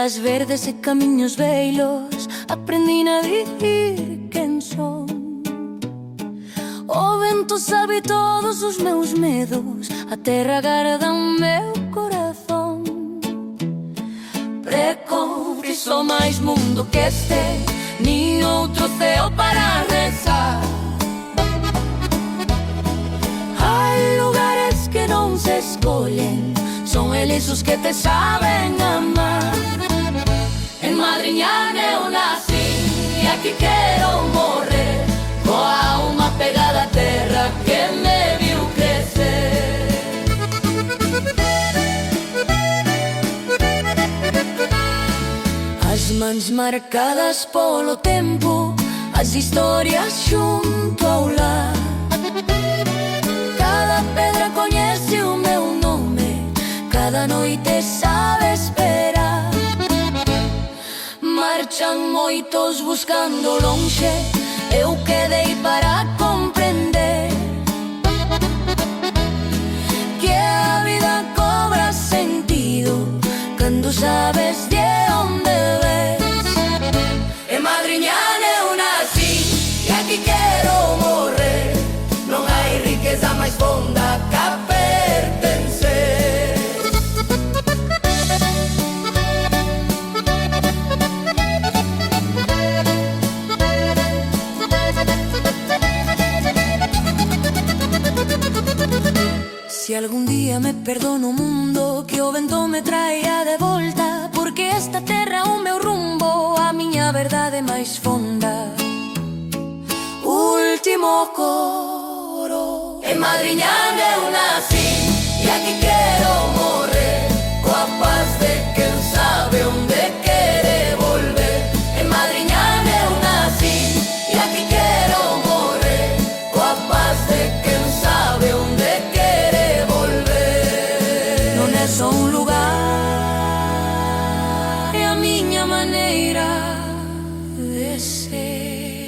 Estradas verdes e camiños vellos, aprendín a dicir quen son. O vento sabe todos os meus medos, a terra garda o meu corazón. Precobre só máis mundo que este, ni outro ceo para rezar. Hai lugares que non se escollen, son eles os que te saben amar. En Madriñán eu nací e aquí quero morrer, coa alma pegada á terra que me viu crecer. As mans marcadas polo tempo, as historias xunto ao lar. Cada pedra coñece o meu nome, cada noite sabe esperar. Marchan moitos buscando lonxe, eu quedei para comprender que a vida cobra sentido cando sabes de onde ves. En Madriñán eu nací e aquí quero morrer, non hai riqueza máis fonda que a pertencer. Se algún día me perdo no mundo, que o vento me traia de volta, porque esta terra é o meu rumbo, a miña verdade máis fonda. Último coro. En Madriñán eu nací e aquí quero morrer, coa paz de quen sabe onde quere volver. En Madriñán eu nací e aquí quero morrer, coa paz de quen sabe onde quere volver. Non é só un lugar, é a miña maneira de ser.